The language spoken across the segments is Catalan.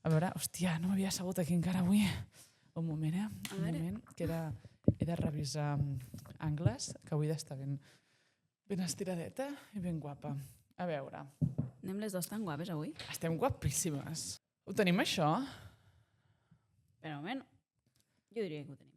A veure, hòstia, no m'havia assegut aquí encara avui. Un moment, Un moment, que he de revisar angles, que avui d'estar ben estiradeta i ben guapa. A veure. Anem les dues tan guapes avui. Estem guapíssimes. Ho tenim, això? Per un moment, jo diria que ho tenim.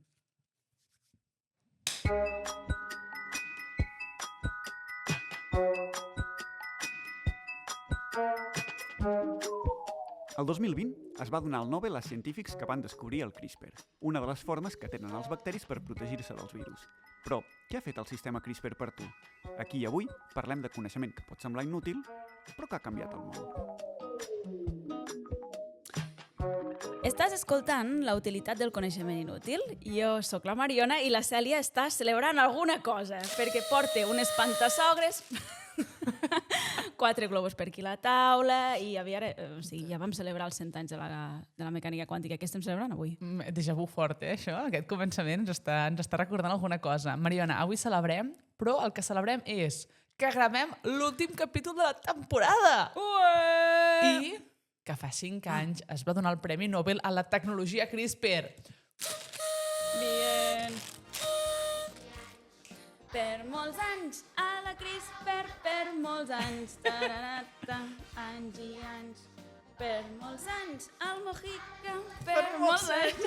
El 2020 es va donar el Nobel a científics que van descobrir el CRISPR, una de les formes que tenen els bacteris per protegir-se dels virus. Però, què ha fet el sistema CRISPR per tu? Aquí i avui parlem de coneixement que pot semblar inútil, però que ha canviat el món. Estàs escoltant la utilitat del coneixement inútil? Jo sóc la Mariona i la Cèlia està celebrant alguna cosa, perquè porta un espantasogres, 4 globus per aquí a la taula, i ja vam celebrar els 100 anys de la mecànica quàntica. Què estem celebrant avui? Déjà vu fort, això? Aquest començament ens està recordant alguna cosa. Mariona, avui celebrem, però el que celebrem és que gravem l'últim capítol de la temporada! Ué! I que fa 5 anys es va donar el Premi Nobel a la tecnologia CRISPR. Bien. Per molts anys a la CRISPR, per molts anys, taranata, anys i anys. Per molts anys al Mojica, per molts anys.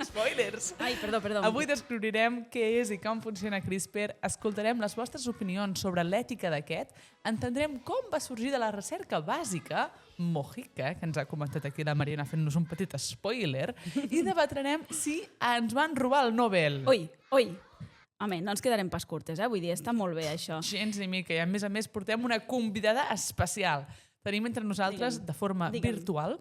Spoilers! Ai, perdó. Avui descobrirem què és i com funciona CRISPR, escoltarem les vostres opinions sobre l'ètica d'aquest, entendrem com va sorgir de la recerca bàsica, Mojica, que ens ha comentat aquí la Mariona fent-nos un petit spoiler, i debatrem si ens van robar el Nobel. Ui. Home, no ens quedarem pas curtes, vull dir, està molt bé això. Gens ni mica, i a més portem una convidada especial. Tenim entre nosaltres, de forma virtual,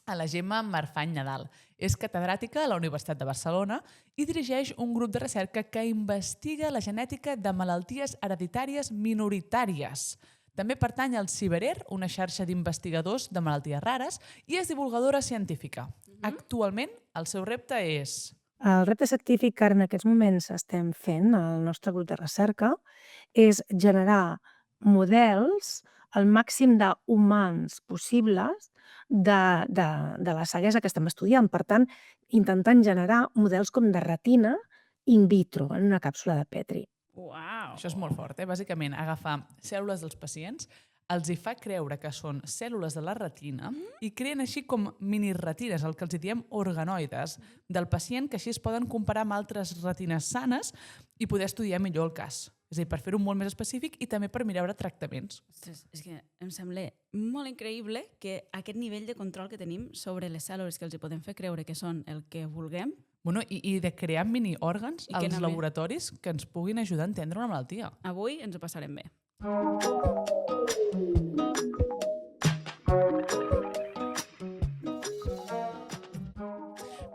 a la Gemma Marfany Nadal. És catedràtica a la Universitat de Barcelona i dirigeix un grup de recerca que investiga la genètica de malalties hereditàries minoritàries. També pertany al CIBERER, una xarxa d'investigadors de malalties rares, i és divulgadora científica. Actualment, el seu repte és... El repte científic que ara en aquests moments estem fent, al nostre grup de recerca, és generar models el màxim d'humans possibles de la ceguesa que estem estudiant. Per tant, intentant generar models com de retina in vitro, en una càpsula de Petri. Uau! Això és molt fort, Bàsicament, agafar cèl·lules dels pacients, els hi fa creure que són cèl·lules de la retina i creen així com miniretines, el que els diem organoides, del pacient, que així es poden comparar amb altres retines sanes i poder estudiar millor el cas. És a dir, per fer-ho molt més específic i també per mirar tractaments. Ostres, és que em sembla molt increïble que aquest nivell de control que tenim sobre les cèl·lules que els hi podem fer creure que són el que vulguem. Bueno, i de crear mini-òrgans als laboratoris que ens puguin ajudar a entendre una malaltia. Avui ens ho passarem bé.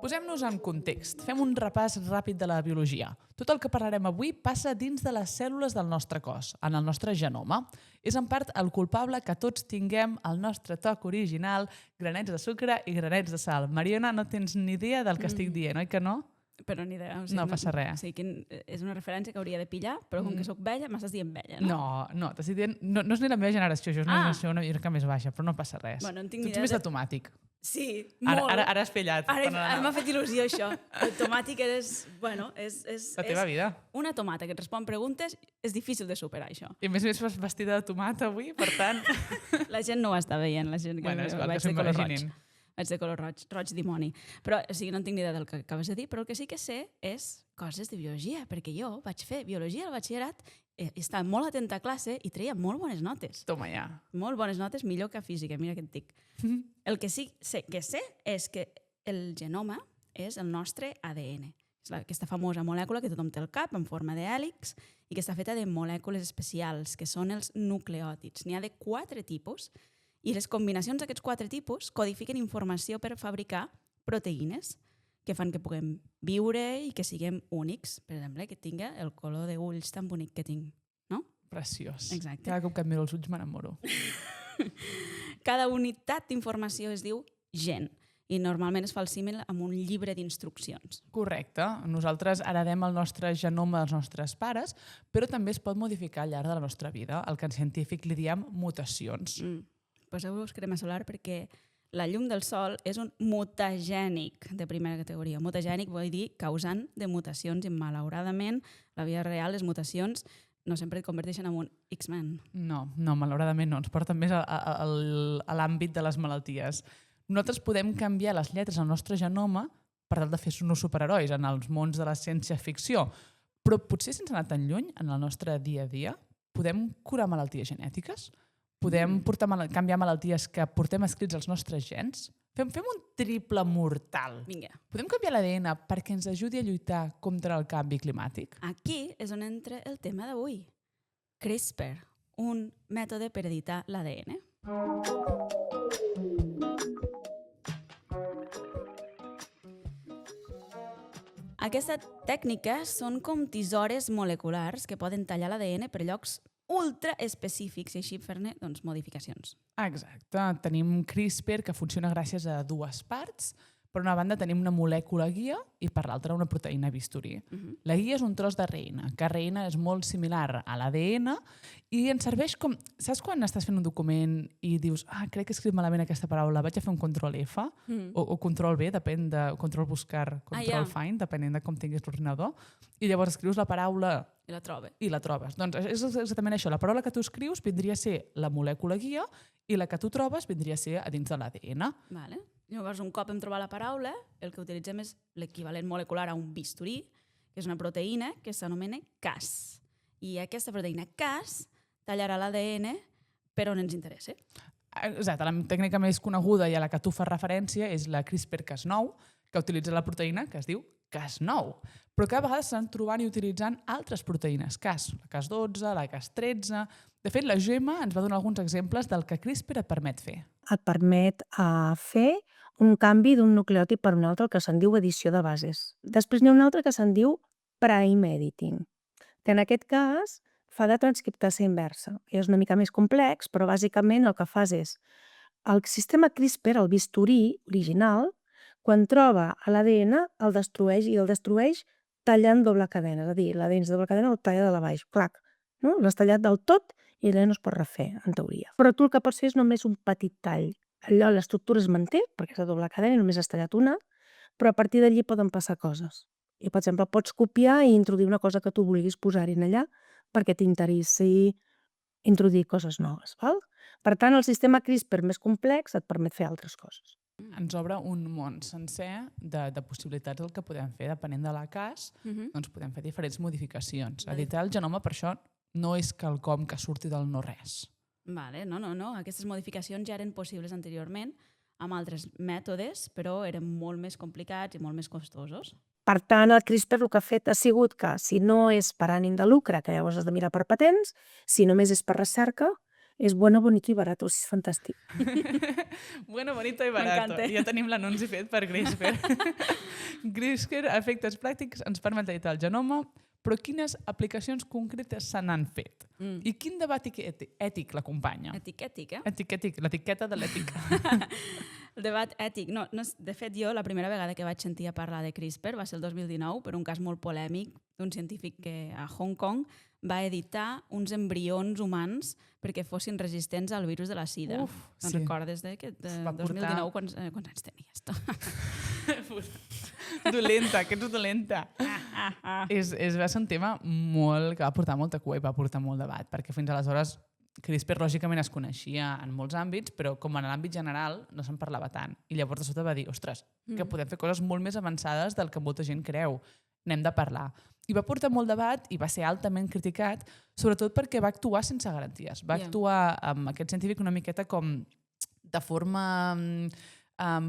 Posem-nos en context. Fem un repàs ràpid de la biologia. Tot el que parlarem avui passa dins de les cèl·lules del nostre cos, en el nostre genoma. És en part el culpable que tots tinguem el nostre toc original, granets de sucre i granets de sal. Mariona, no tens ni idea del que estic dient, oi que no? Però ni idea. No passa res. O sigui, que és una referència que hauria de pillar, però com que sóc vella, m'estàs dient vella, no? No, t'estic dient... No és ni la meva generació, això és una generació una mica més baixa, però no passa res. Bueno, no tinc tu ets més de tomàtic. Sí, molt. Ara has pillat. Ara m'ha fet il·lusió, això. El tomàtic és... Bueno, és... La teva vida. Una tomata que et respon preguntes és difícil de superar, això. I a més vas vestida de tomata avui, per tant... La gent no ho està veient, la gent bueno, és igual, vaig de color roig. Vaig de color roig dimoni. Però, o sigui, no tinc ni idea del que acabes de dir, però el que sí que sé és coses de biologia, perquè jo vaig fer biologia al batxillerat, estava molt atenta a classe i treia molt bones notes. Toma ja. Molt bones notes, millor que física, mira què et dic. El que sí que sé és que el genoma és el nostre ADN. És aquesta famosa molècula que tothom té al cap en forma d'hèlix i que està feta de molècules especials, que són els nucleòtids. N'hi ha de 4 tipus i les combinacions d'aquests 4 tipus codifiquen informació per fabricar proteïnes que fan que puguem viure i que siguem únics. Per exemple, que tinga el color d'ulls tan bonic que tinc, no? Preciós. Exacte. Cada cop que em miro els ulls m'enamoro. Cada unitat d'informació es diu gen i normalment es fa el símil amb un llibre d'instruccions. Correcte. Nosaltres heredem el nostre genoma dels nostres pares, però també es pot modificar al llarg de la nostra vida, el que en científic li diem mutacions. Poseu-vos crema solar perquè la llum del sol és un mutagènic de primera categoria. Mutagènic vol dir causant de mutacions i malauradament la vida real, les mutacions no sempre et converteixen en un X-Men. No, malauradament no. Ens porten més a l'àmbit de les malalties. Nosaltres podem canviar les lletres al nostre genoma per tal de fer-nos superherois en els mons de la ciència-ficció. Però potser sense anar tan lluny, en el nostre dia a dia, podem curar malalties genètiques? Podem canviar malalties que portem escrits als nostres gens? Fem un triple mortal. Vinga. Podem canviar l'ADN perquè ens ajudi a lluitar contra el canvi climàtic? Aquí és on entra el tema d'avui. CRISPR, un mètode per editar l'ADN. Aquestes tècniques són com tisores moleculars que poden tallar l'ADN per llocs ultra específics i així fer-ne modificacions. Exacte. Tenim CRISPR que funciona gràcies a dues parts. Per una banda tenim una molècula guia i per l'altra una proteïna bisturí. La guia és un tros d'ARN, que ARN és molt similar a l'ADN i ens serveix com... Saps quan estàs fent un document i dius crec que he escrit malament aquesta paraula, vaig a fer un control F o control B, depèn de control buscar, control find, depenent de com tinguis l'ordinador, i llavors escrius la paraula I la trobes. Doncs és exactament això. La paraula que tu escrius vindria a ser la molècula guia i la que tu trobes vindria a ser a dins de l'ADN. Vale. Llavors, un cop hem trobat la paraula, el que utilitzem és l'equivalent molecular a un bisturí, que és una proteïna que s'anomena Cas. I aquesta proteïna Cas tallarà l'ADN per on ens interessa. Exacte, la tècnica més coneguda i a la que tu fas referència és la CRISPR-Cas9, que utilitza la proteïna que es diu Cas9. Però cada vegada s'estan trobant i utilitzant altres proteïnes Cas, la Cas12, la Cas13... De fet, la Gemma ens va donar alguns exemples del que CRISPR et permet fer. Et permet fer un canvi d'un nucleòtid per un altre, el que se'n diu edició de bases. Després n'hi ha un altre que se'n diu prime editing, que en aquest cas fa de transcriptasa inversa. És una mica més complex, però bàsicament el que fas és el sistema CRISPR, el bisturí original, quan troba l'ADN, el destrueix i el destrueix tallant doble cadena. És a dir, l'ADN de doble cadena el talla de la baix. Clac, no? L'has tallat del tot i allà no es pot refer, en teoria. Però tu el que pots fer és només un petit tall. Allò l'estructura es manté, perquè és de doble cadena i només has tallat una, però a partir d'allí poden passar coses. I, per exemple, pots copiar i introduir una cosa que tu vulguis posar-hi allà perquè t'interessi introduir coses noves. Val? Per tant, el sistema CRISPR més complex et permet fer altres coses. Ens obre un món sencer de possibilitats del que podem fer. Depenent de la cas, doncs podem fer diferents modificacions. Editar el genoma, per això, no és quelcom que surti del no-res. Vale, no. Aquestes modificacions ja eren possibles anteriorment amb altres mètodes, però eren molt més complicats i molt més costosos. Per tant, el CRISPR el que ha fet ha sigut que, si no és per ànim de lucre, que llavors has de mirar per patents, si només és per recerca, és bueno, bonito i barato. És fantàstic. Bueno, bonito i barato. Ja tenim l'anunci fet per CRISPR. CRISPR, a efectes pràctics, ens permet editar el genoma, però quines aplicacions concretes se n'han fet? I quin debat ètic l'acompanya? Ètic, eh? Ètic, l'etiqueta de l'ètica. El debat ètic. No, de fet, jo la primera vegada que vaig sentir a parlar de CRISPR va ser el 2019 per un cas molt polèmic d'un científic que a Hong Kong va editar uns embrions humans perquè fossin resistents al virus de la sida. Te'n recordes d'aquest 2019? Quants anys tenies? Dolenta, que ets dolenta. Va ser un tema que va portar molta cua i va portar molt debat, perquè fins aleshores CRISPR lògicament es coneixia en molts àmbits, però com en l'àmbit general no se'n parlava tant. I llavors de sota va dir, ostres, que podem fer coses molt més avançades del que molta gent creu. N'hem de parlar. I va portar molt debat i va ser altament criticat, sobretot perquè va actuar sense garanties. Va actuar amb aquest científic una miqueta com de forma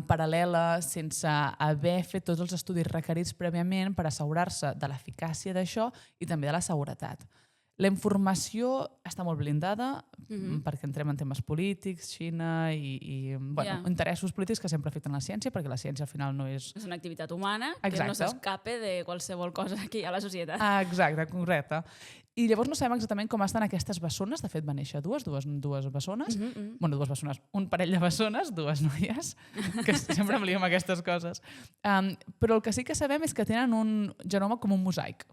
paral·lela, sense haver fet tots els estudis requerits prèviament per assegurar-se de l'eficàcia d'això i també de la seguretat. La informació està molt blindada perquè entrem en temes polítics, Xina i interessos polítics que sempre afecten la ciència, perquè la ciència al final no és... És una activitat humana que no s'escape de qualsevol cosa que hi ha a la societat. Exacte, correcte. I llavors no sabem exactament com estan aquestes bessones. De fet, van néixer dues bessones. Bueno, dues bessones. Un parell de bessones, dues noies, que sempre em lio amb aquestes coses. Però el que sí que sabem és que tenen un genoma com un mosaic.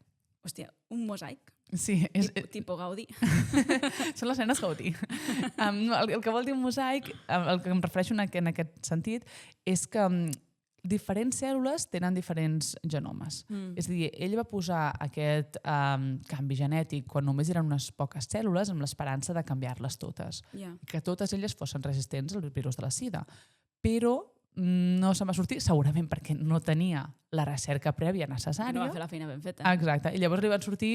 Hòstia, un mosaic, Sí, tipo Gaudí. són les nenes Gaudí. El que vol dir un mosaic, el que em refereixo en aquest sentit, és que diferents cèl·lules tenen diferents genomes. És a dir, ell va posar aquest canvi genètic quan només eren unes poques cèl·lules amb l'esperança de canviar-les totes. Que totes elles fossin resistents al virus de la sida. Però no se'n va sortir, segurament perquè no tenia la recerca prèvia necessària. No va fer la feina ben feta. Exacte. I llavors li van sortir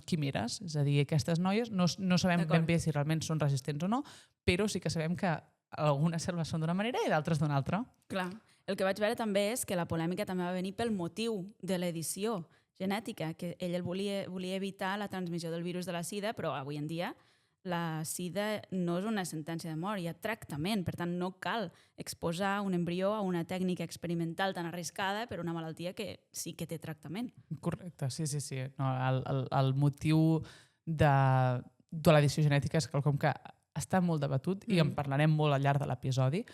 quimeres. És a dir, aquestes noies no sabem ben bé si realment són resistents o no, però sí que sabem que algunes cèl·lules són d'una manera i d'altres d'una altra. Clar. El que vaig veure també és que la polèmica també va venir pel motiu de l'edició genètica, que ell volia evitar la transmissió del virus de la sida, però avui en dia la sida no és una sentència de mort, hi ha tractament, per tant no cal exposar un embrió a una tècnica experimental tan arriscada per una malaltia que sí que té tractament. Correcte, sí. No, el motiu de l'edició genètica és quelcom que està molt debatut i en parlarem molt al llarg de l'episodi.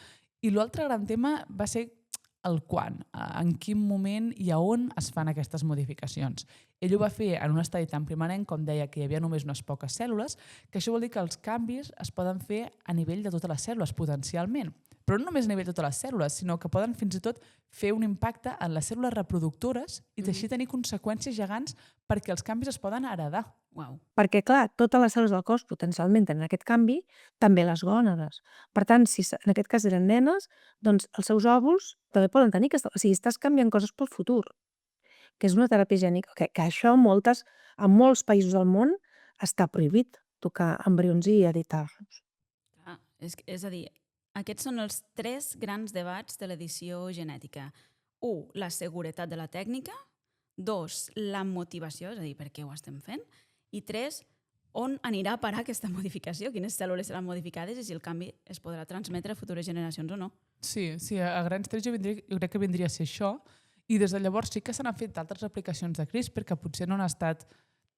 I l'altre gran tema va ser el quan, en quin moment i a on es fan aquestes modificacions. Ell ho va fer en un estadi tan primerenc, com deia, que hi havia només unes poques cèl·lules, que això vol dir que els canvis es poden fer a nivell de totes les cèl·lules, potencialment. Però no només a nivell de totes les cèl·lules, sinó que poden fins i tot fer un impacte en les cèl·lules reproductores i així tenir conseqüències gegants perquè els canvis es poden heredar. Uau. Perquè, clar, totes les cèl·lules del cos potencialment tenen aquest canvi, també les gònades. Per tant, si en aquest cas eren nenes, doncs els seus òvuls també poden tenir aquesta... O sigui, estàs canviant coses pel futur, que és una teràpia gènica, que això en molts països del món està prohibit, tocar embrions i editar-los. És a dir, aquests són els 3 grans debats de l'edició genètica. 1, la seguretat de la tècnica. 2, la motivació, és a dir, per què ho estem fent. I 3, on anirà a parar aquesta modificació, quines cèl·lules seran modificades i si el canvi es podrà transmetre a futures generacions o no. Sí, a grans trets jo crec que vindria a ser això. I des de llavors sí que se n'han fet altres aplicacions de CRISPR que potser no han estat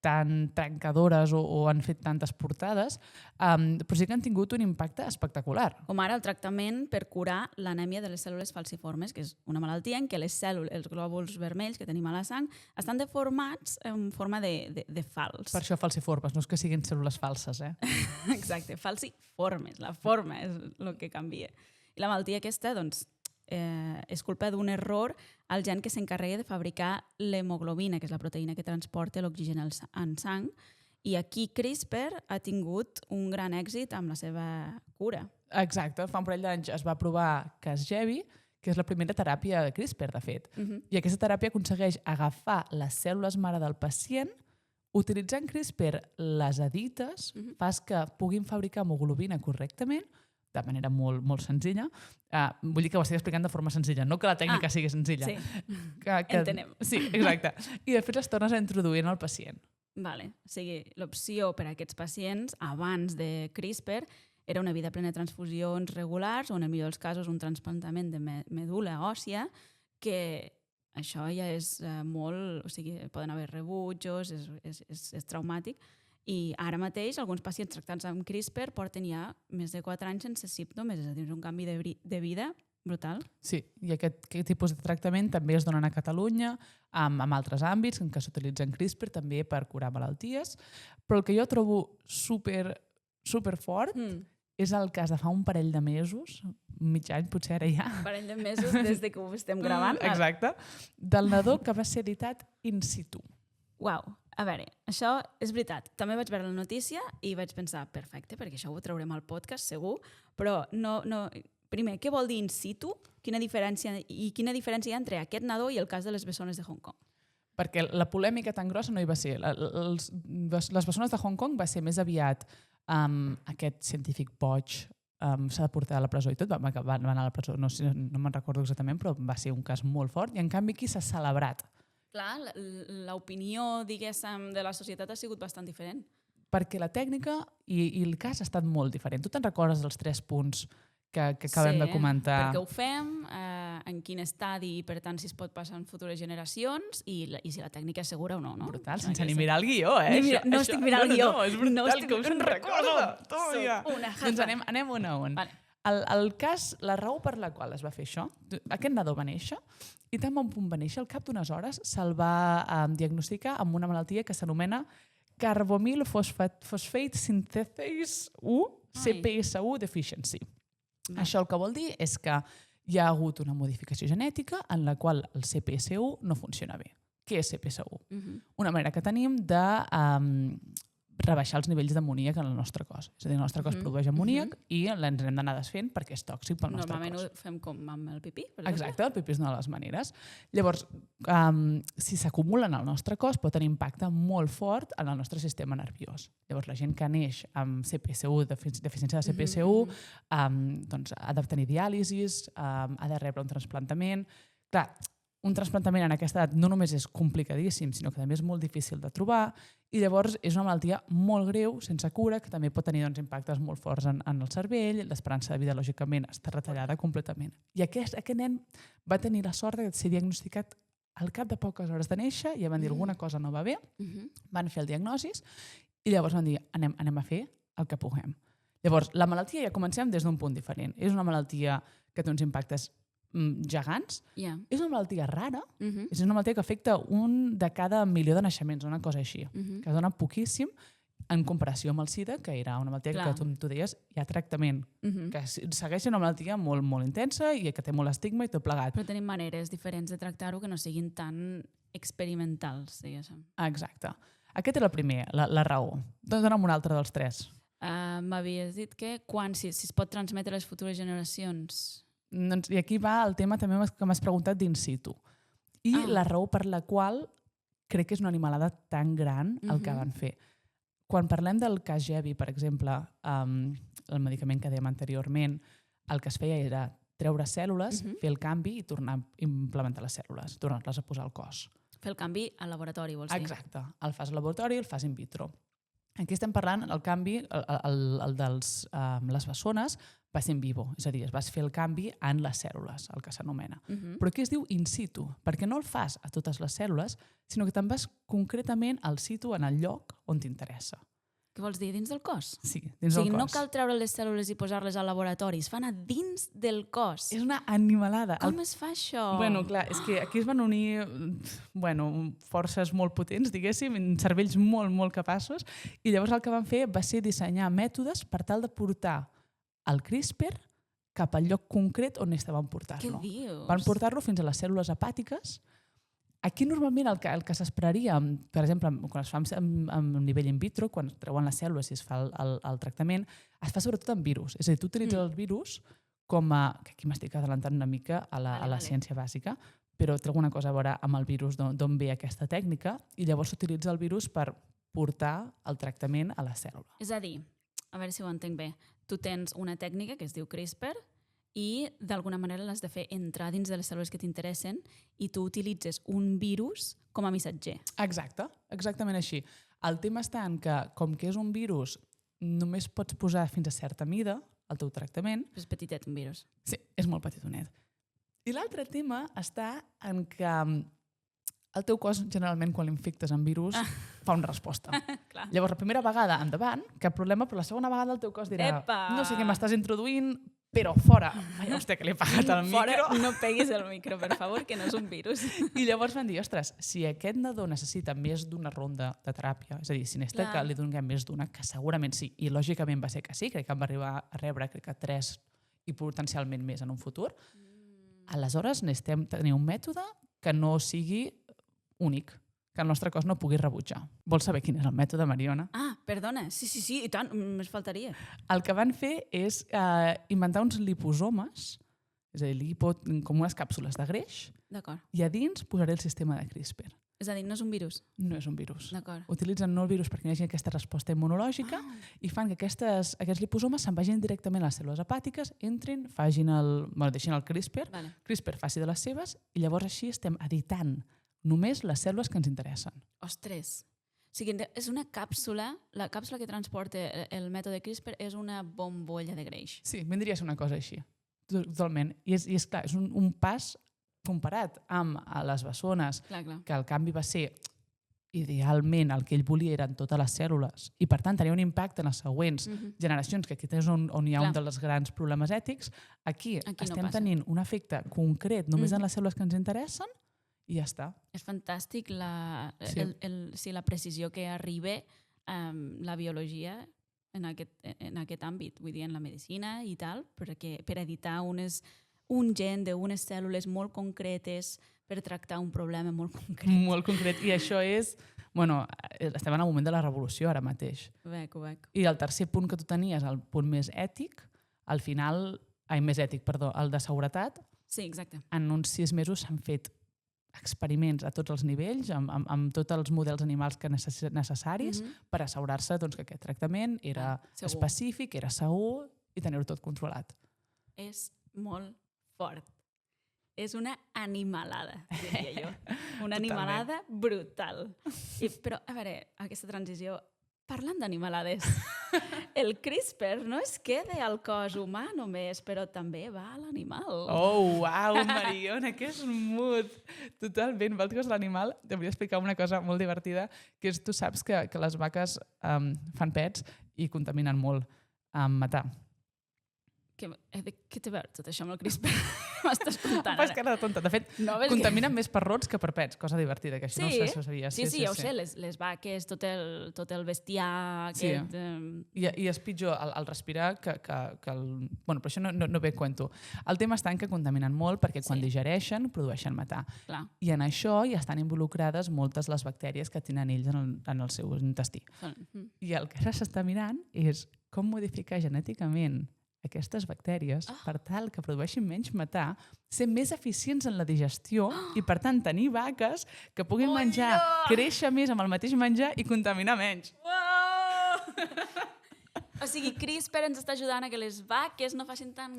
tan trencadores o han fet tantes portades, però sí que han tingut un impacte espectacular. Com ara el tractament per curar l'anèmia de les cèl·lules falciformes, que és una malaltia en què les cèl·lules, els glòbuls vermells que tenim a la sang, estan deformats en forma de fals. Per això falciformes, no és que siguin cèl·lules falses, Exacte, falciformes, la forma és el que canvia. I la malaltia aquesta, doncs, és culpa d'un error al gen que s'encarrega de fabricar l'hemoglobina, que és la proteïna que transporta l'oxigen en sang, i aquí CRISPR ha tingut un gran èxit amb la seva cura. Exacte, fa un parell d'anys es va provar Casgevy, que és la primera teràpia de CRISPR, de fet. I aquesta teràpia aconsegueix agafar les cèl·lules mare del pacient, utilitzant CRISPR les edites, fas que puguin fabricar hemoglobina correctament, de manera molt, molt senzilla. Vull dir que ho estic explicant de forma senzilla, no que la tècnica sigui senzilla. Sí, entenem. Sí, exacte. I després les tornes a introduir en el pacient. Vale. O sigui, l'opció per a aquests pacients abans de CRISPR era una vida plena de transfusions regulars o, en el millor dels casos, un trasplantament de medul·la òssia, que això ja és molt... O sigui, poden haver rebutjos, és traumàtic. I ara mateix alguns pacients tractats amb CRISPR porten ja més de 4 anys sense símptomes, és a dir, és un canvi de vida brutal. Sí, i aquest tipus de tractament també es donen a Catalunya, en altres àmbits en què s'utilitzen CRISPR també per curar malalties, però el que jo trobo super fort és el cas de fa un parell de mesos, mig any potser ara ja. Un parell de mesos des que ho estem gravant. Exacte, del nadó que va ser editat in situ. Uau, a veure, això és veritat. També vaig veure la notícia i vaig pensar, perfecte, perquè això ho traurem al podcast, segur, però no... Primer, què vol dir in situ? Quina diferència hi ha entre aquest nadó i el cas de les bessones de Hong Kong? Perquè la polèmica tan grossa no hi va ser. Les bessones de Hong Kong va ser més aviat aquest científic boig s'ha de portar a la presó i tot, van anar a la presó, no me'n recordo exactament, però va ser un cas molt fort i en canvi aquí s'ha celebrat. Clar, l'opinió, diguéssim, de la societat ha sigut bastant diferent. Perquè la tècnica i el cas ha estat molt diferent. Tu te'n recordes dels 3 punts que acabem de comentar? Sí, perquè ho fem, en quin estadi i per tant si es pot passar en futures generacions i si la tècnica és segura o no. Brutal, sense ni mirar el guió, No estic mirant el guió. No, és brutal que us en recorda. Una Doncs anem un a un. Vale. El cas, la raó per la qual es va fer això, aquest nadó va néixer i tan bon punt va néixer, al cap d'unes hores se'l va diagnosticar amb una malaltia que s'anomena carbamyl phosphate synthase 1, CPS1 deficiency. Això el que vol dir és que hi ha hagut una modificació genètica en la qual el CPS1 no funciona bé. Què és CPS1? Una manera que tenim de rebaixar els nivells d'amoníac en el nostre cos. És a dir, el nostre cos produeix amoníac i ens hem d'anar desfent perquè és tòxic pel nostre cos. Normalment ho fem com amb el pipí, per exemple. Exacte, el pipí és una de les maneres. Llavors, si s'acumulen al nostre cos pot tenir impacte molt fort en el nostre sistema nerviós. Llavors, la gent que neix amb CPS1, deficiència de CPS1, doncs ha de tenir diàlisis, ha de rebre un trasplantament. Clar, un trasplantament en aquesta edat no només és complicadíssim, sinó que també és molt difícil de trobar i llavors és una malaltia molt greu, sense cura, que també pot tenir impactes molt forts en el cervell, l'esperança de vida, lògicament, està retallada completament. I aquest nen va tenir la sort de ser diagnosticat al cap de poques hores de néixer, ja van dir alguna cosa no va bé, van fer el diagnosis i llavors van dir anem a fer el que puguem. Llavors, la malaltia ja comencem des d'un punt diferent. És una malaltia que té uns impactes gegants. És una malaltia rara, és una malaltia que afecta un de cada 1.000.000 de naixements, una cosa així, que dona poquíssim en comparació amb el SIDA, que era una malaltia que tu deies, hi ha tractament, que segueix sent una malaltia molt, molt intensa i que té molt estigma i tot plegat. Però tenim maneres diferents de tractar-ho que no siguin tan experimentals, diguéssim. Exacte. Aquest era el primer, la raó. Dona'm un altre dels tres. M'havies dit que si es pot transmetre a les futures generacions. I aquí va el tema també que m'has preguntat d'in situ. I la raó per la qual crec que és una animalada tan gran el que van fer. Quan parlem del Casgevy, per exemple, el medicament que dèiem anteriorment, el que es feia era treure cèl·lules, fer el canvi i tornar a implementar les cèl·lules, tornar-les a posar al cos. Fer el canvi al laboratori, vols dir? Exacte. El fas al laboratori i el fas in vitro. Aquí estem parlant, el canvi, el de les bessones, va ser en vivo, és a dir, es vas fer el canvi en les cèl·lules, el que s'anomena. Però aquí es diu in situ, perquè no el fas a totes les cèl·lules, sinó que te'n vas concretament al situ en el lloc on t'interessa. Què vols dir, dins del cos? Sí, dins del cos. No cal treure les cèl·lules i posar-les al laboratori, es fan a dins del cos. És una animalada. Com es fa això? Bueno, clar, és que aquí es van unir forces molt potents, diguéssim, cervells molt, molt capaços, i llavors el que van fer va ser dissenyar mètodes per tal de portar el CRISPR cap al lloc concret on estaven portant-lo. Què dius? Van portar-lo fins a les cèl·lules hepàtiques. Aquí normalment el que s'esperaria, per exemple, quan es fa en nivell in vitro, quan es treuen les cèl·lules i es fa el tractament, es fa sobretot amb virus. És a dir, tu utilitzes els virus com a... Aquí m'estic adelantant una mica a la ciència bàsica, però té alguna cosa a veure amb el virus, d'on ve aquesta tècnica, i llavors s'utilitza el virus per portar el tractament a la cèl·lula. És a dir, a veure si ho entenc bé, tu tens una tècnica que es diu CRISPR i d'alguna manera l'has de fer entrar dins de les cèl·lules que t'interessen i tu utilitzes un virus com a missatger. Exacte, exactament així. El tema està en que, com que és un virus, només pots posar fins a certa mida el teu tractament. És petitet, un virus. Sí, és molt petitonet. I l'altre tema està en que el teu cos, generalment, quan l'infectes amb virus, fa una resposta. Llavors, la primera vegada, endavant, cap problema, però la segona vegada el teu cos dirà no sé què m'estàs introduint, però fora. Ai, hòstia, que l'he pagat al micro. Fora, no peguis el micro, per favor, que no és un virus. I llavors van dir, ostres, si aquest nadó necessita més d'una ronda de teràpia, és a dir, si necessita que li donem més d'una, que segurament sí, i lògicament va ser que sí, crec que em va arribar a rebre, crec que 3 i potencialment més en un futur, aleshores necessitem tenir un mètode que no sigui únic, que el nostre cos no pugui rebutjar. Vols saber quin és el mètode, Mariona? Perdona, sí, i tant, més faltaria. El que van fer és inventar uns liposomes, és a dir, com unes càpsules de greix, i a dins posaré el sistema de CRISPR. És a dir, no és un virus? No és un virus. D'acord. Utilitzen no el virus perquè hi hagi aquesta resposta immunològica i fan que aquests liposomes se'n vagin directament a les cèl·lules hepàtiques, entrin, deixin el CRISPR, CRISPR faci de les seves i llavors així estem editant només les cèl·lules que ens interessen. Ostres! O sigui, és una càpsula, la càpsula que transporta el mètode CRISPR és una bombolla de greix. Sí, vindria a ser una cosa així, totalment. I és clar, és un pas comparat amb les bessones, que el canvi va ser idealment el que ell volia eren totes les cèl·lules i per tant tenia un impacte en les següents generacions, que aquest és on hi ha un dels grans problemes ètics. Aquí estem tenint un efecte concret només en les cèl·lules que ens interessen i ja està. És fantàstic la precisió que arriba la biologia en aquest àmbit, vull dir, en la medicina i tal, perquè per editar un gen d'unes cèl·lules molt concretes per tractar un problema molt concret. Molt concret. I això és... Bueno, estem en el moment de la revolució ara mateix. Ho veig. I el tercer punt que tu tenies, el punt més ètic, al final... més ètic, perdó, el de seguretat. Sí, exacte. En uns 6 mesos s'han fet experiments a tots els nivells, amb tots els models animals necessaris per assegurar-se que aquest tractament era específic, era segur i tenir-ho tot controlat. És molt fort. És una animalada, diria jo. Una animalada brutal. Però, a veure, aquesta transició... Parlant d'animalades, el CRISPR no es queda al cos humà només, però també va a l'animal. Oh, uau, Mariona, que smooth! Totalment, vol dir que l'animal... Te volia explicar una cosa molt divertida, que és, tu saps que les vaques fan pets i contaminen molt amb matar. Què té a veure tot això amb el CRISPR? M'estàs contant Fas cara de tonta. De fet, contaminen més per rots que per pets, cosa divertida, que això no ho sé si ho sabies. Sí, ja ho sé, les vaques, tot el bestiar... I és pitjor el respirar que el... Bueno, però això no ve a cuento. El tema està en que contaminen molt perquè quan digereixen produeixen metà. I en això hi estan involucrades moltes les bactèries que tenen ells en el seu intestí. I el que ara s'està mirant és com modificar genèticament aquestes bactèries per tal que produeixin menys metà, ser més eficients en la digestió i, per tant, tenir vaques que puguin menjar, créixer més amb el mateix menjar i contaminar menys. O sigui, CRISPR ens està ajudant a que les vaques no facin tant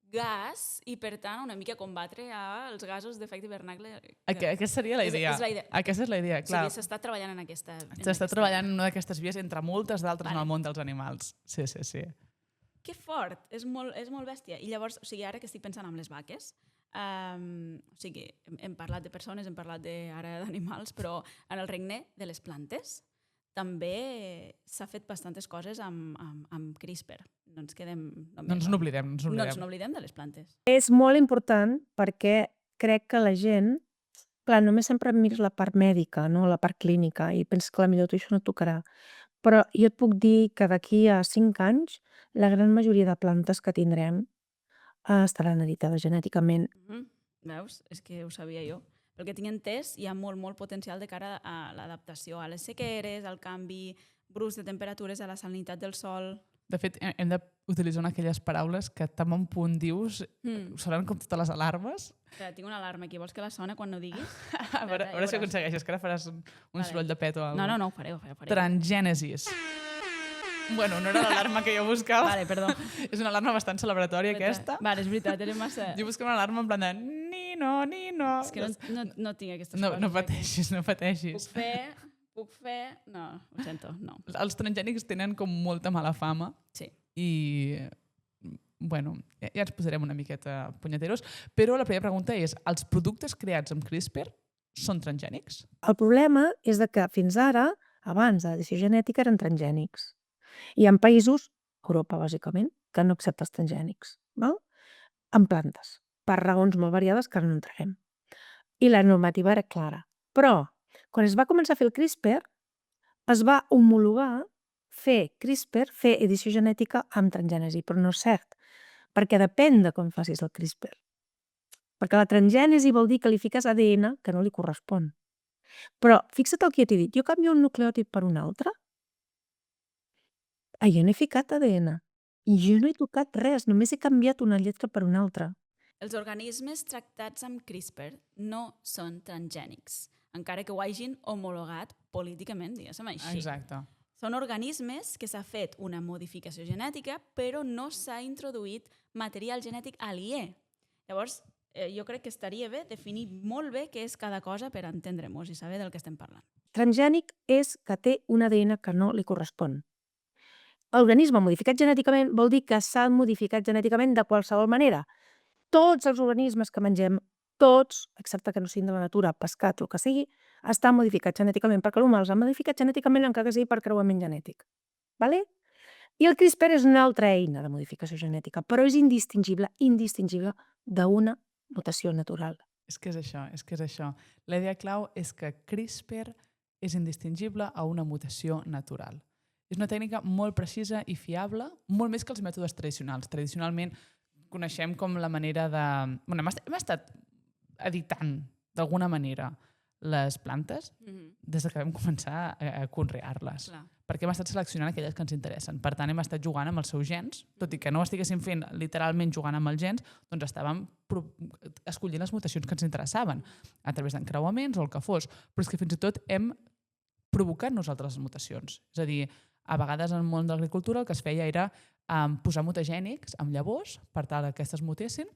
gas i, per tant, una mica combatre els gasos d'efecte hivernacle. Aquesta seria la idea. Aquesta és la idea, clar. O sigui, s'està treballant en aquesta... S'està treballant en una d'aquestes vies entre moltes d'altres en el món dels animals. Sí. Que fort, és molt bèstia. I llavors, o sigui, ara que estic pensant en les vaques, o sigui, hem parlat de persones, hem parlat ara d'animals, però en el regne de les plantes també s'ha fet bastantes coses amb CRISPR. No ens quedem... No ens n'oblidem. No ens n'oblidem de les plantes. És molt important perquè crec que la gent... Clar, només sempre mires la part mèdica, no? La part clínica, i penses que potser tu això no tocarà. Però jo et puc dir que d'aquí a 5 anys la gran majoria de plantes que tindrem estaran editades genèticament. Veus? És que ho sabia jo. Pel que tinc entès, hi ha molt potencial de cara a l'adaptació a les sequeres, al canvi brusc de temperatures, a la salinitat del sòl. De fet, hem d'utilitzar aquelles paraules que tan bon punt dius, sonen com totes les alarmes. Tinc una alarma aquí, vols que la sona quan no diguis? A veure si aconsegueixes, que ara faràs un soroll de pet o alguna cosa. No, ho faré. Transgènesis. Bueno, no era l'alarma que jo buscava. Vale, perdó. És una alarma bastant celebratòria, aquesta. Vale, és veritat, era massa... Jo busco una alarma en plan de nino. És que no tinc aquestes coses. No pateixis. Puc fer... No, ho sento, no. Els transgènics tenen com molta mala fama. Sí. I, bueno, ja ens posarem una miqueta punyeteros. Però la primera pregunta és, els productes creats amb CRISPR són transgènics? El problema és que fins ara, abans de l'edició genètica, eren transgènics. Hi ha països, Europa bàsicament, que no accepten els transgènics, en plantes, per raons molt variades que ara no entrarem. I la normativa era clara. Però, quan es va començar a fer el CRISPR, es va homologar fer CRISPR, fer edició genètica amb transgènesi, però no és cert, perquè depèn de com facis el CRISPR. Perquè la transgènesi vol dir que li fiques ADN que no li correspon. Però fixa't el que jo t'he dit, jo canvio un nucleòtid per un altre, jo no he ficat ADN, i jo no he tocat res, només he canviat una lletra per una altra. Els organismes tractats amb CRISPR no són transgènics, encara que ho hagin homologat políticament, diguéssim així. Exacte. Són organismes que s'ha fet una modificació genètica, però no s'ha introduït material genètic aliè. Llavors, jo crec que estaria bé definir molt bé què és cada cosa per entendre-nos i saber del que estem parlant. Transgènic és que té un ADN que no li correspon. L'organisme modificat genèticament vol dir que s'ha modificat genèticament de qualsevol manera. Tots els organismes que mengem tots, excepte que no siguin de la natura, pescat, el que sigui, estan modificats genèticament, perquè l'humà els ha modificat genèticament encara que sigui per creuament genètic. Vale? I el CRISPR és una altra eina de modificació genètica, però és indistingible d'una mutació natural. És que és això. La idea clau és que CRISPR és indistingible a una mutació natural. És una tècnica molt precisa i fiable, molt més que els mètodes tradicionals. Tradicionalment coneixem com la manera de... Bueno, hem estat editant d'alguna manera les plantes des que vam començar a conrear-les. Clar. Perquè hem estat seleccionant aquelles que ens interessen. Per tant, hem estat jugant amb els seus gens, tot i que no ho estiguéssim fent literalment jugant amb els gens, doncs estàvem escollint les mutacions que ens interessaven, a través d'encreuaments o el que fos. Però és que fins i tot hem provocat nosaltres les mutacions. És a dir, a vegades en el món de l'agricultura el que es feia era posar mutagènics amb llavors per tal que aquestes mutessin,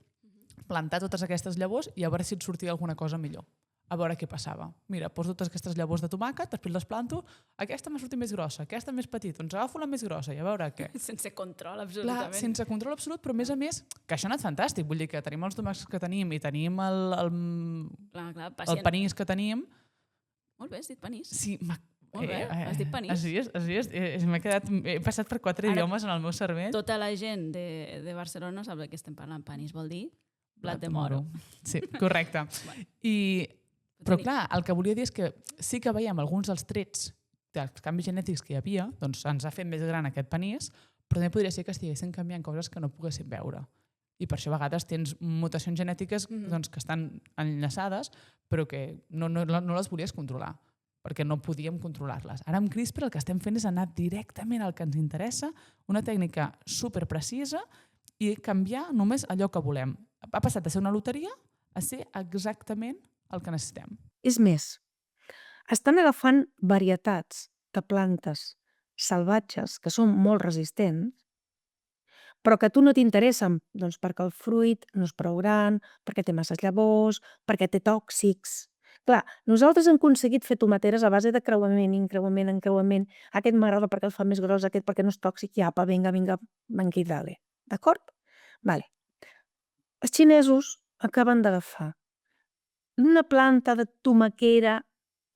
plantar totes aquestes llavors i a veure si et sortia alguna cosa millor. A veure què passava. Mira, poso totes aquestes llavors de tomàquet, després les planto, aquesta m'ha sortit més grossa, aquesta més petita, doncs agafo la més grossa i a veure què. Sense control, absolutament. Clar, sense control absolut, però a més, que això ha anat fantàstic. Vull dir que tenim els tomàquets que tenim i tenim el panís que tenim. Molt bé, has dit panís. Sí, molt bé, has dit panís. He passat per 4 idiomes en el meu cervell. Tota la gent de Barcelona sap de què estem parlant. Panís vol dir blat de moro. Sí, correcte. Però clar, el que volia dir és que sí que veiem alguns dels trets dels canvis genètics que hi havia, doncs ens ha fet més gran aquest panís, però també podria ser que estiguessin canviant coses que no poguéssim veure. I per això a vegades tens mutacions genètiques doncs, que estan enllaçades, però que no les volies controlar, perquè no podíem controlar-les. Ara amb CRISPR el que estem fent és anar directament al que ens interessa, una tècnica superprecisa i canviar només allò que volem. Ha passat de ser una loteria a ser exactament el que necessitem. És més, estan agafant varietats de plantes salvatges que són molt resistents, però que a tu no t'interessen, doncs perquè el fruit no és prou gran, perquè té masses llavors, perquè té tòxics. Clar, nosaltres hem aconseguit fer tomateres a base de encreuament. Aquest m'agrada perquè el fa més gros, aquest perquè no és tòxic, i apa, vinga, manqui dale. D'acord? Vale. Els xinesos acaben d'agafar una planta de tomaquera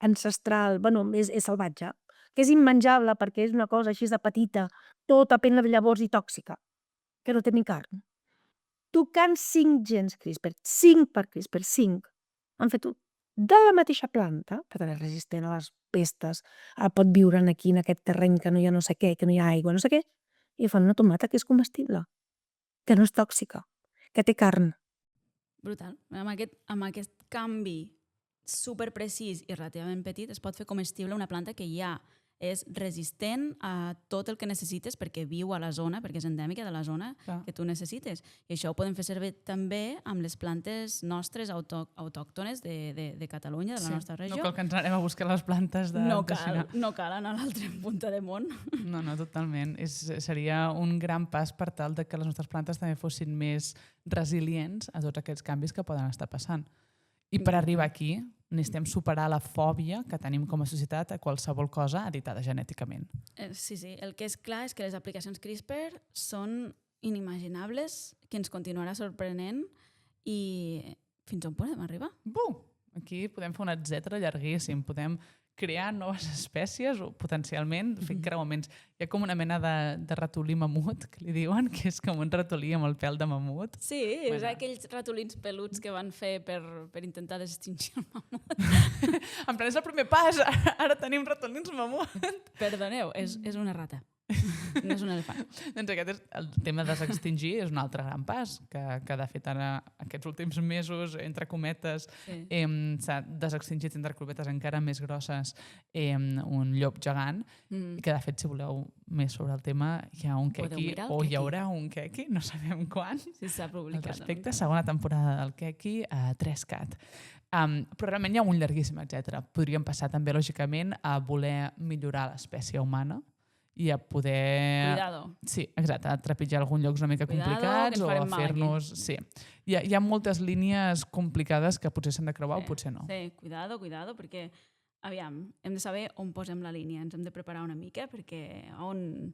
ancestral, bueno, és salvatge, que és immenjable perquè és una cosa així de petita, tota plena de llavors i tòxica, que no té ni carn. Tocant 5 gens CRISPR, 5 per CRISPR, 5, han fet de la mateixa planta, que també és resistent a les pestes, pot viure aquí en aquest terreny que no hi ha no sé què, que no hi ha aigua, no sé què, i fan una tomata que és comestible, que no és tòxica, que té carn. Brutal. Amb aquest canvi superprecís i relativament petit es pot fer comestible una planta que ja és resistent a tot el que necessites perquè viu a la zona, perquè és endèmica de la zona que tu necessites. I això ho podem fer servir també amb les plantes nostres autòctones de Catalunya, de la nostra regió. No cal que ens anem a buscar les plantes de Xina. No cal anar a l'altra punta de món. No, totalment. Seria un gran pas per tal de que les nostres plantes també fossin més resilients a tots aquests canvis que poden estar passant. I per arribar aquí necessitem superar la fòbia que tenim com a societat a qualsevol cosa editada genèticament. Sí. El que és clar és que les aplicacions CRISPR són inimaginables, que ens continuarà sorprenent i fins on podem arribar? Aquí podem fer un etcètera llarguíssim. Podem crear noves espècies o potencialment fer creuaments. Hi ha com una mena de ratolí mamut, que li diuen, que és com un ratolí amb el pèl de mamut. Sí, és aquells ratolins peluts que van fer per intentar desextingir el mamut. En plan, és el primer pas, ara tenim ratolins mamut. Perdoneu, és una rata. No és un elefant. Doncs aquest és el tema de desextingir, és un altre gran pas que de fet ara aquests últims mesos, entre cometes, s'ha desextingit entre cometes encara més grosses un llop gegant, i que de fet, si voleu més sobre el tema, hi ha un quequi, o hi haurà un quequi, no sabem quan. Sí, s'ha publicat. Al respecte, segona temporada del quequi a 3CAT. Però realment hi ha un llarguíssim, etc. Podríem passar també, lògicament, a voler millorar l'espècie humana i a poder... Cuidado. Sí, exacte, a trepitjar alguns llocs una mica complicats o a fer-nos... Sí. Hi ha moltes línies complicades que potser s'han de creuar o potser no. Sí, cuidado, perquè, aviam, hem de saber on posem la línia, ens hem de preparar una mica perquè on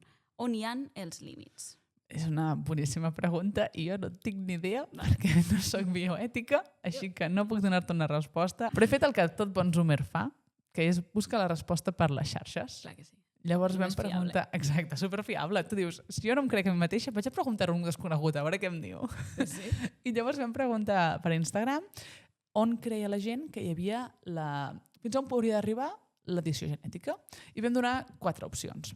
hi han els límits. És una boníssima pregunta i jo no tinc ni idea perquè no soc bioètica, així que no puc donar-te una resposta. Però he fet el que tot bon zoomer fa, que és buscar la resposta per les xarxes. Clar que sí. Llavors vam Més preguntar... Exacte, superfiable. Tu dius, si jo no em crec a mi mateixa, vaig a preguntar-ho a un desconegut, a veure què em diu. Sí. I llavors vam preguntar per Instagram on creia la gent que hi havia fins on hauria d'arribar l'edició genètica. I vam donar 4 opcions.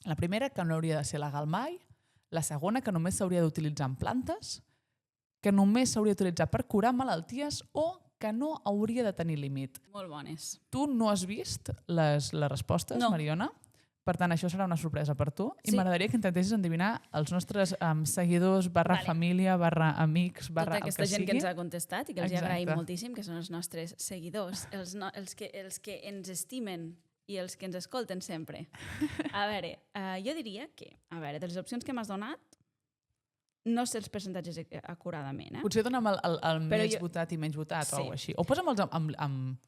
La primera, que no hauria de ser legal mai. La segona, que només s'hauria d'utilitzar en plantes. Que només s'hauria d'utilitzar per curar malalties o que no hauria de tenir límit. Molt bones. Tu no has vist les respostes, No. Mariona? Per tant, això serà una sorpresa per tu. I Sí. m'agradaria que intentessis endevinar els nostres seguidors, Vale. família, amics, Tota el aquesta que gent sigui. que ens ha contestat i que els hi Exacte. agraïm moltíssim, que són els nostres seguidors, els que ens estimen i els que ens escolten sempre. A veure, jo diria que, de les opcions que m'has donat, no sé els percentatges acuradament, Potser dona'm el Però més jo- votat i menys votat Sí. o alguna així. O posa'm-els amb...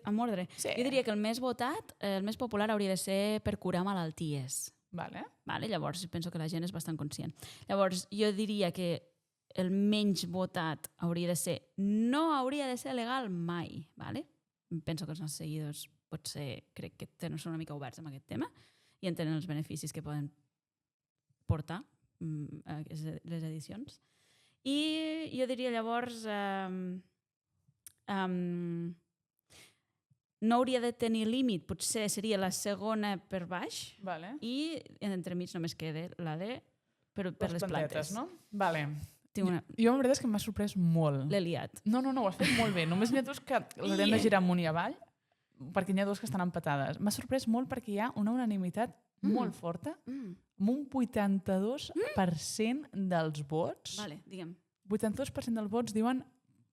amb ordre. Sí. Jo diria que el més votat, el més popular hauria de ser per curar malalties. Vale. Vale? Llavors, penso que la gent és bastant conscient. Llavors, jo diria que el menys votat hauria de ser, no hauria de ser legal mai. Vale? Penso que els nostres seguidors potser crec que són una mica oberts amb aquest tema i entenen els beneficis que poden portar les edicions. I jo diria llavors no hauria de tenir límit, potser seria la segona per baix Vale. i entremig només queda la de per les plantes. no? Vale. Tinc una... Jo la veritat és que m'ha sorprès molt. L'he liat. No, ho has fet molt bé. Només n'hi ha 2 que l'haurem de girar amunt i avall, perquè n'hi ha 2 que estan empatades. M'ha sorprès molt perquè hi ha una unanimitat molt forta, amb un 82% dels vots. Vale, digue'm. 82% dels vots diuen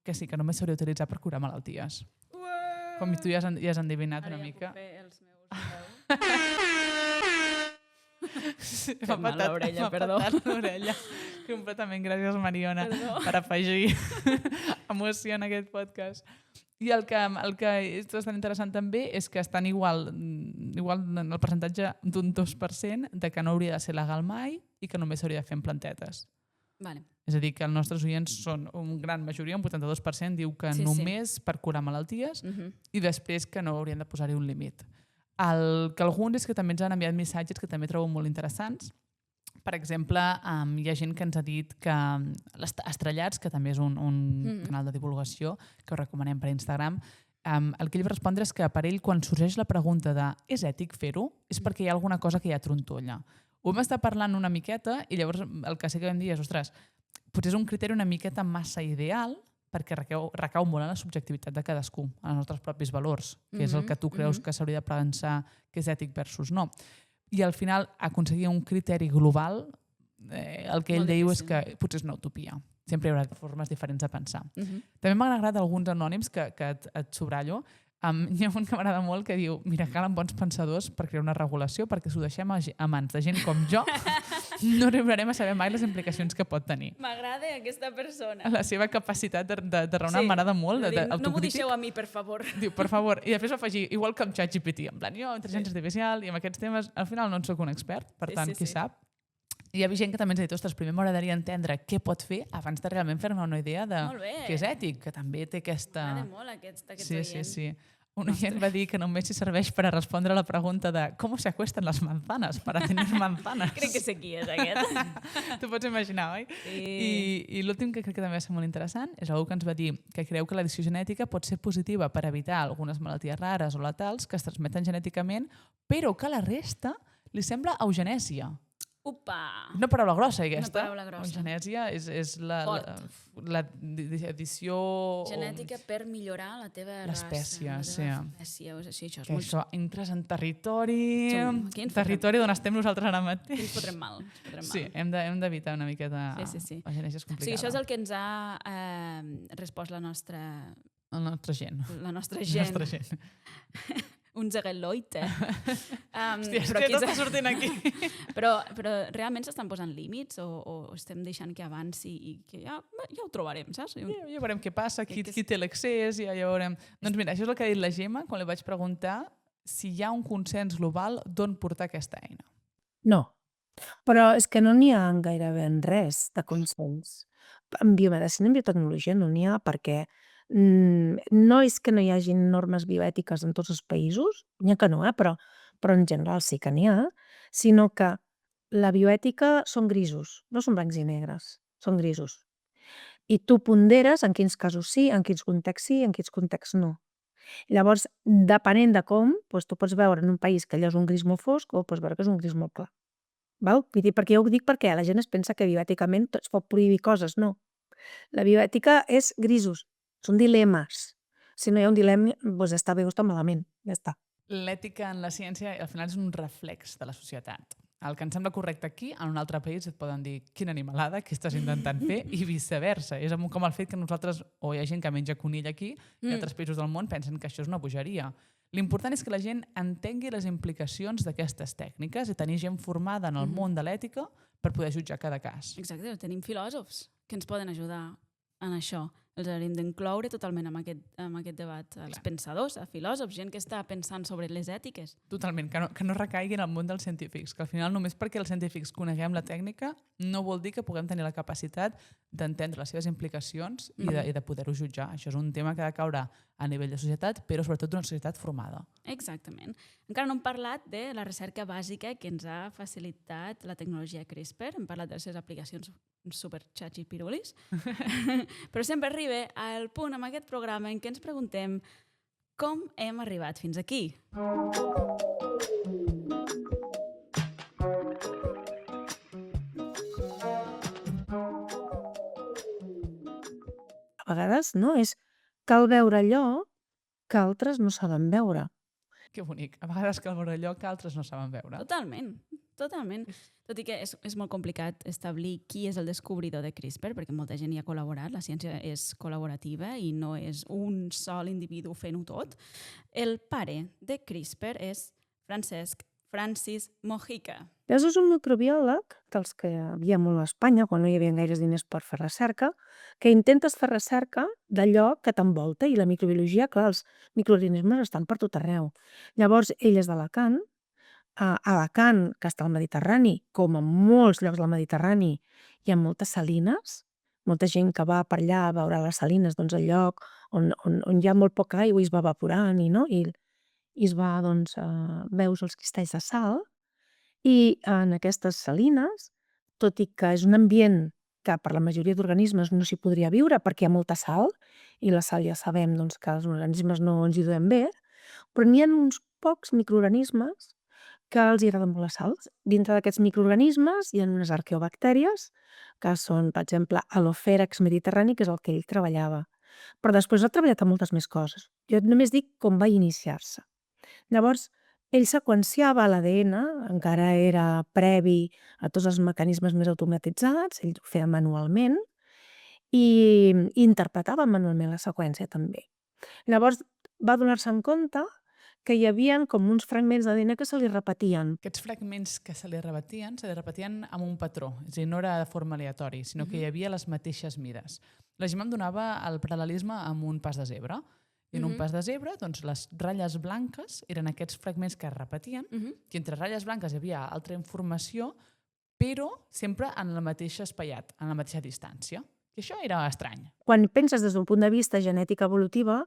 que sí, que només s'hauria d'utilitzar per curar malalties. Com tu ja has endevinat una mica. Ara ja puc fer els meus Sí, M'ha m'ha patat l'orella, perdó. l'orella. Completament, gràcies Mariona Perdó. per afegir emoció en aquest podcast. I el que és bastant interessant també és que estan igual en el percentatge d'un 2% de que no hauria de ser legal mai i que només s'hauria de fer en plantetes. Vale. És a dir, que els nostres oients són una gran majoria, un 82% diu que Sí, sí. només per curar malalties Mhm. i després que no haurien de posar-hi un límit. El que alguns és que també ens han enviat missatges que també trobo molt interessants. Per exemple, hi ha gent que ens ha dit que Estrellats, que també és un canal de divulgació que us recomanem per Instagram, el que ell va respondre és que per ell quan sorgeix la pregunta de és ètic fer-ho, és perquè hi ha alguna cosa que hi ha trontolla. Ho vam estar parlant una miqueta i llavors el que sí que vam dir és, ostres, potser és un criteri una miqueta massa ideal perquè recau molt en la subjectivitat de cadascú, en els nostres propis valors, que és el que tu creus que s'hauria de pensar que és ètic versus no. I al final aconseguir un criteri global, el que ell Molt diu és difícil. que potser és una utopia. Sempre hi haurà formes diferents de pensar. Mhm. També m'han agradat alguns anònims que et sobrallo. Hi ha un que m'agrada molt que diu mira, calen bons pensadors per crear una regulació perquè si ho deixem a mans de gent com jo no arribarem a saber mai les implicacions que pot tenir. M'agrada aquesta persona. La seva capacitat de raonar m'agrada molt, No m'ho d'autocrític. deixeu a mi, per favor. Diu, per favor, i després va afegir, igual que amb ChatGPT, en plan, jo, intel·ligència artificial, i amb aquests temes, al final no en soc un expert, per Sí, tant, sí, qui sí. sap. I hi ha gent que també ens ha dit, ostres, primer m'agradaria entendre què pot fer abans de realment fer-me una idea de Molt bé. què és ètic, que també té aquesta... M'agrada molt aquests Sí, oients. sí. Un oient va dir que només si serveix per a respondre a la pregunta de com se acuesten les manzanas para tener manzanas. Crec que sé qui és aquest. T'ho pots imaginar, oi? Sí. I l'últim que crec que també va ser molt interessant és algú que ens va dir que creu que l'edició genètica pot ser positiva per evitar algunes malalties rares o letals que es transmeten genèticament, però que a la resta li sembla eugenèsia. Upa! Una paraula grossa, aquesta. Una paraula grossa. Eugenèsia és l'edició... Genètica per millorar la teva L'espècie, raça. sí. Espècie, sí, això és Que molt... això entres en territori... Aquí ens Territori d'on estem nosaltres ara Aquí mateix. ens fotrem mal. Ens fotrem mal. Sí, hem d'evitar una miqueta... Sí. La genèsia és O sigui, complicada. això és el que ens ha respost la nostra La nostra gent. La nostra La gent. nostra gent. Unser Leute. Hòstia, però, què està sortint aquí? però realment s'estan posant límits o estem deixant que avanci i que ja ho trobarem, saps? Ja veurem què passa, qui Crec que té l'accés, ja veurem... Doncs mira, això és el que ha dit la Gemma quan li vaig preguntar si hi ha un consens global d'on portar aquesta eina. No. Però és que no n'hi ha gairebé en res de consens. En biomedicina i en biotecnologia no n'hi ha perquè no és que no hi hagi normes bioètiques en tots els països, n'hi ha que no, però en general sí que n'hi ha, sinó que la bioètica són grisos, no són blancs i negres, són grisos. I tu ponderes en quins casos sí, en quins contexts sí, en quins contexts no. Llavors, depenent de com, doncs tu pots veure en un país que allò és un gris molt fosc o pots veure que és un gris molt clar. Val? Vull dir, perquè jo ho dic perquè la gent es pensa que bioèticament es pot prohibir coses, no. La bioètica és grisos, són dilemes. Si no hi ha un dilema, doncs està bé o està malament, ja està. L'ètica en la ciència al final és un reflex de la societat. El que ens sembla correcte aquí, en un altre país et poden dir quina animalada, què estàs intentant fer, i viceversa. És com el fet que nosaltres, o hi ha gent que menja conill aquí, i altres països del món pensen que això és una bogeria. L'important és que la gent entengui les implicacions d'aquestes tècniques i tenir gent formada en el món de l'ètica per poder jutjar cada cas. Exacte, tenim filòsofs que ens poden ajudar en això. Els hauríem d'incloure totalment en aquest debat. Els pensadors, filòsofs, gent que està pensant sobre les ètiques. Totalment, que no recaigui en el món dels científics, que al final només perquè els científics coneguem la tècnica no vol dir que puguem tenir la capacitat d'entendre les seves implicacions i de poder-ho jutjar. Això és un tema que ha de caure a nivell de societat, però sobretot d'una societat formada. Exactament. Encara no hem parlat de la recerca bàsica que ens ha facilitat la tecnologia CRISPR. Hem parlat de les seves aplicacions super xatxipirulis. Però sempre arriba al punt amb aquest programa en què ens preguntem com hem arribat fins aquí. A vegades, no? Cal veure allò que altres no saben veure. Que bonic. A vegades cal veure allò que altres no saben veure. Totalment. Tot i que és molt complicat establir qui és el descobridor de CRISPR, perquè molta gent hi ha col·laborat, la ciència és col·laborativa i no és un sol individu fent-ho tot. El pare de CRISPR és Francesc Francis Mojica. És un microbiòleg, dels que hi havia molt a Espanya, quan no hi havia gaires diners per fer recerca, que intentes fer recerca d'allò que t'envolta, i la microbiologia, clar, els microorganismes estan per tot arreu. Llavors, ell és d'Alacant, a Alacant, que està al Mediterrani, com en molts llocs del Mediterrani, hi ha moltes salines, molta gent que va per allà a veure les salines, doncs el lloc on hi ha molt poca aigua i es va evaporant, i es va, doncs, veus els cristalls de sal, i en aquestes salines, tot i que és un ambient que per la majoria d'organismes no s'hi podria viure perquè hi ha molta sal, i la sal ja sabem doncs, que els organismes no ens hi duem bé, però n'hi ha uns pocs microorganismes que els agrada molt la sal. Dintre d'aquests microorganismes hi ha unes arqueobactèries, que són, per exemple, Halopherax mediterrani, que és el que ell treballava. Però després ha treballat amb moltes més coses. Jo només dic com va iniciar-se. Llavors, ell seqüenciava l'ADN, encara era previ a tots els mecanismes més automatitzats, ell ho feia manualment, i interpretava manualment la seqüència també. Llavors va donar-se en compte que hi havia com uns fragments d'ADN que se li repetien. Aquests fragments que se li repetien amb un patró, és a dir, no era de forma aleatori, sinó que hi havia les mateixes mides. La Gemma em donava el paral·lelisme amb un pas de zebra. I en un pas de zebra, doncs, les ratlles blanques eren aquests fragments que es repetien, i entre ratlles blanques hi havia altra informació, però sempre en el mateix espaiat, en la mateixa distància. I això era estrany. Quan penses des d'un punt de vista genètica evolutiva,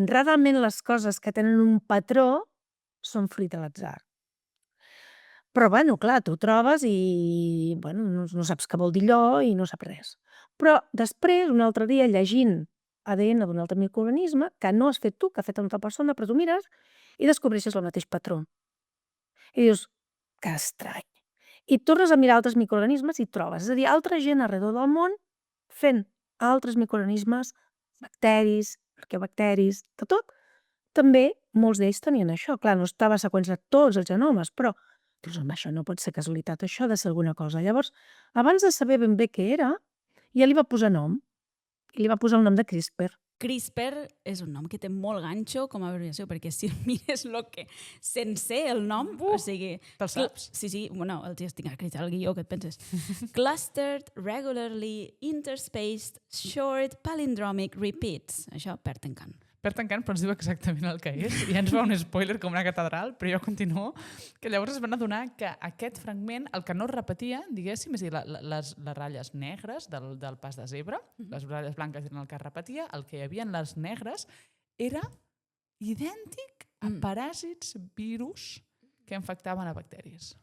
rarament les coses que tenen un patró són fruit de l'atzar. Però, bueno, clar, tu ho trobes i no saps què vol dir allò i no saps res. Però després, un altre dia, llegint ADN d'un altre microorganisme, que no has fet tu, que ha fet una altra persona, però tu mires i descobreixes el mateix patró. I dius, que estrany. I tornes a mirar altres microorganismes i trobes. És a dir, altra gent arreu del món fent altres microorganismes, bacteris, arqueobacteris, de tot. També molts d'ells tenien això. Clar, no estava seqüenciat tots els genomes, però dius, home, això no pot ser casualitat, això ha de ser alguna cosa. Llavors, abans de saber ben bé què era, ja li va posar nom. I li va posar el nom de CRISPR. CRISPR és un nom que té molt ganxo com a abreviació, perquè si mires sense el nom, o sigui... Te'l saps? Sí, bueno, els estic escrit al guió, què et penses? Clustered, regularly, interspaced, short, palindromic repeats. Això perd encant. per tancant, però ens diu exactament el que és. Ja ens fa un spoiler com una catedral, però jo continuo, que llavors es van adonar que aquest fragment, el que no es repetia, diguéssim, és a dir, les ratlles negres del pas de zebra, les ratlles blanques eren el que es repetia, el que hi havia en les negres era idèntic a paràsits, virus que infectaven a bacteris.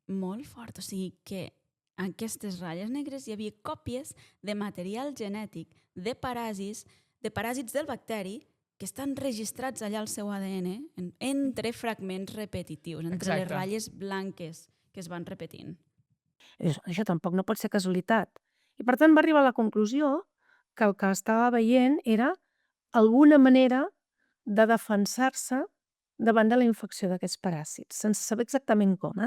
Molt fort, o sigui que en aquestes ratlles negres hi havia còpies de material genètic de paràsits del bacteri que estan registrats allà al seu ADN entre fragments repetitius, entre les ratlles blanques que es van repetint. Això tampoc no pot ser casualitat. I per tant va arribar a la conclusió que el que estava veient era alguna manera de defensar-se davant de la infecció d'aquests paràsits, sense saber exactament com,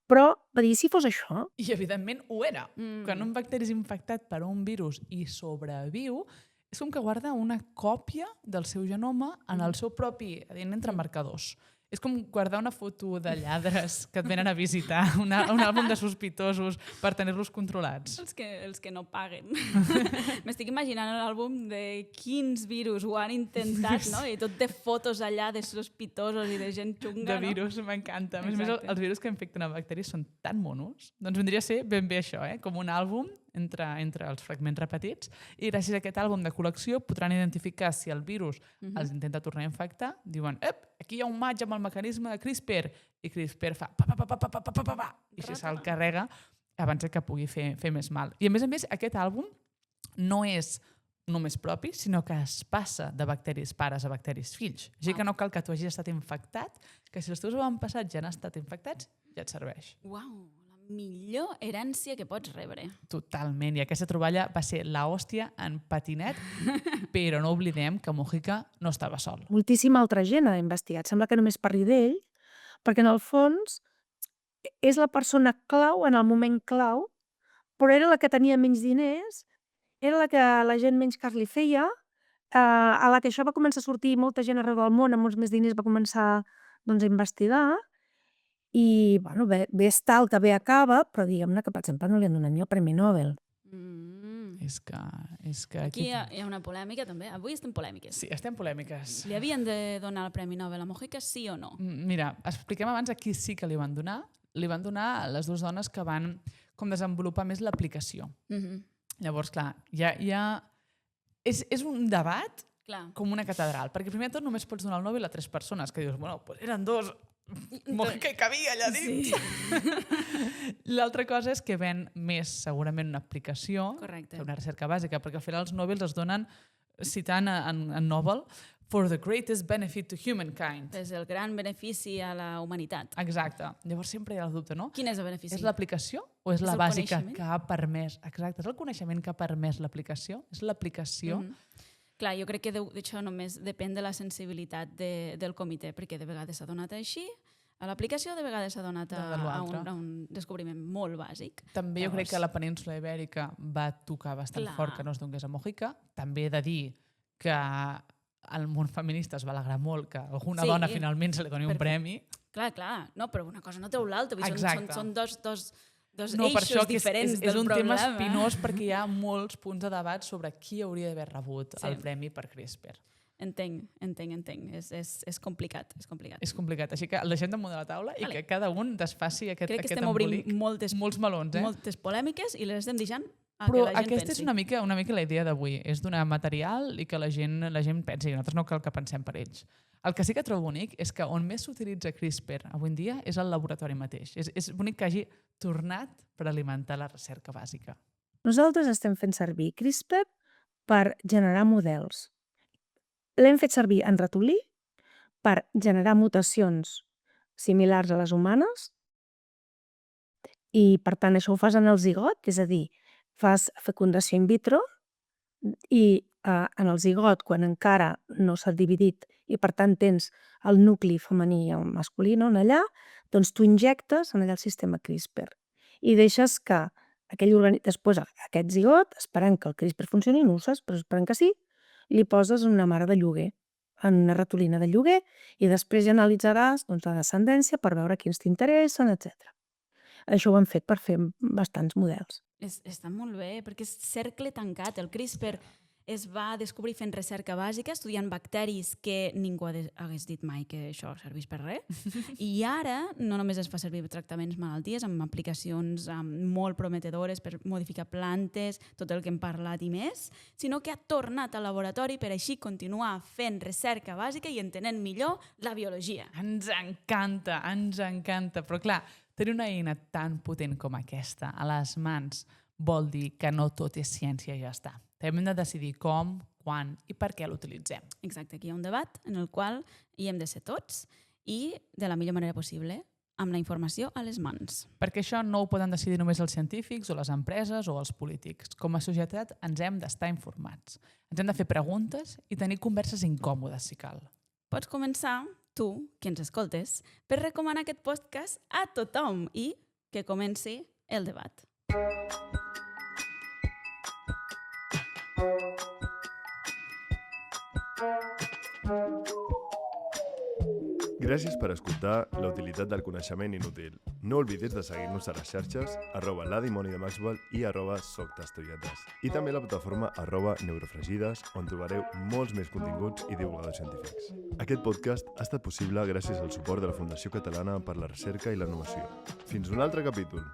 Però va dir, si fos això... I evidentment ho era. Quan un bacteri és infectat per un virus i sobreviu, és com que guarda una còpia del seu genoma en el seu propi ADN entre marcadors. És com guardar una foto de lladres que et venen a visitar, un àlbum de sospitosos per tenir-los controlats. Els que no paguen. M'estic imaginant l'àlbum de quins virus ho han intentat, no? I tot de fotos allà de sospitosos i de gent xunga, de virus, m'encanta. A més, els virus que infecten a bacteris són tan monos. Doncs vindria a ser ben bé això, com un àlbum entre els fragments repetits, i gràcies a aquest àlbum de col·lecció podran identificar si el virus els intenta tornar a infectar, diuen, aquí hi ha un matx amb el mecanisme de CRISPR, i CRISPR fa pa, i així se'l carrega abans que pugui fer més mal. I a més, aquest àlbum no és només propi, sinó que es passa de bacteris pares a bacteris fills. Així que no cal que tu hagis estat infectat, que si els teus avantpassats ja han estat infectats, ja et serveix. Uau! Millor herència que pots rebre. Totalment, i aquesta troballa va ser l'hòstia en patinet, però no oblidem que Mujica no estava sol. Moltíssima altra gent ha investigat. Sembla que només parli d'ell, perquè en el fons és la persona clau en el moment clau, però era la que tenia menys diners, era la que la gent menys cas li feia, a la que això va començar a sortir molta gent arreu del món, amb molts més diners va començar a investigar, i, bueno, bé està el que bé acaba, però diguem-ne que, per exemple, no li han donat ni el Premi Nobel. És que aquí hi ha una polèmica, també. Avui estem polèmiques. Sí, estem polèmiques. Li havien de donar el Premi Nobel a Mujica, sí o no? Mira, expliquem abans a qui sí que li van donar. Li van donar a les dues dones que van com desenvolupar més l'aplicació. Llavors, clar, és un debat com una catedral, perquè primer de tot només pots donar el Nobel a 3 persones, que dius, bueno, pues eren 2... Mujica hi cabia allà dins. Sí. L'altra cosa és que ven més segurament una aplicació que una recerca bàsica, perquè al final els Nobels es donen citant en Nobel for the greatest benefit to humankind. És el gran benefici a la humanitat. Exacte. Llavors sempre hi ha el dubte, no? Quin és el benefici? És l'aplicació o és la bàsica que ha permès? Exacte. És el coneixement que ha permès l'aplicació? És l'aplicació? Clar, jo crec que d'això només depèn de la sensibilitat del comitè, perquè de vegades s'ha donat així a l'aplicació, de vegades s'ha donat a un descobriment molt bàsic. També jo crec que la península ibèrica va tocar bastant fort que no es donés a Mujica. També he de dir que el món feminista es va alegrar molt que alguna dona finalment se li doni un premi. Clar. No, però una cosa no treu l'altra. Són dos no, per això diferents és un tema espinós perquè hi ha molts punts de debat sobre qui hauria d'haver rebut el premi per CRISPR. Entenc. És complicat. És complicat, així que el deixem damunt de la taula i que cada un desfaci aquest embolic. Crec que estem obrint molts melons. Moltes polèmiques i les estem deixant a però que la gent aquesta pensi. És una mica la idea d'avui, és donar material i que la gent pensi, i nosaltres no cal que pensem per ells. El que sí que trobo bonic és que on més s'utilitza CRISPR avui en dia és al laboratori mateix. És bonic que hagi tornat per alimentar la recerca bàsica. Nosaltres estem fent servir CRISPR per generar models. L'hem fet servir en ratolí per generar mutacions similars a les humanes i, per tant, això ho fas en el zigot, és a dir, fas fecundació in vitro i en el zigot, quan encara no s'ha dividit i per tant tens el nucli femení i el masculí allà, doncs tu injectes en allà el sistema CRISPR i deixes que després aquest zigot, esperant que el CRISPR funcioni, no ho saps, però esperant que sí, li poses una mare de lloguer, en una ratolina de lloguer, i després ja analitzaràs la descendència per veure quins t'interessen, etc. Això ho hem fet per fer bastants models. Està molt bé, perquè és cercle tancat. El CRISPR es va descobrir fent recerca bàsica, estudiant bacteris que ningú hagués dit mai que això servís per res. I ara no només es fa servir per tractaments malalties, amb aplicacions molt prometedores per modificar plantes, tot el que hem parlat i més, sinó que ha tornat al laboratori per així continuar fent recerca bàsica i entenent millor la biologia. Ens encanta, però clar, tenir una eina tan potent com aquesta a les mans vol dir que no tot és ciència i ja està. També hem de decidir com, quan i per què l'utilitzem. Exacte, aquí hi ha un debat en el qual hi hem de ser tots i de la millor manera possible, amb la informació a les mans. Perquè això no ho poden decidir només els científics o les empreses o els polítics. Com a societat ens hem d'estar informats. Ens hem de fer preguntes i tenir converses incòmodes, si cal. Pots començar, tu, que ens escoltes, per recomanar aquest podcast a tothom i que comenci el debat. Gràcies per escoltar La utilitat del coneixement inútil. No oblidis de seguir-nos a les xarxes @ladimoni_de_maxwell i @soctastoietes. I també a la plataforma @neurofregides, on trobareu molts més continguts i divulgadors científics. Aquest podcast ha estat possible gràcies al suport de la Fundació Catalana per la Recerca i la Innovació. Fins un altre capítol!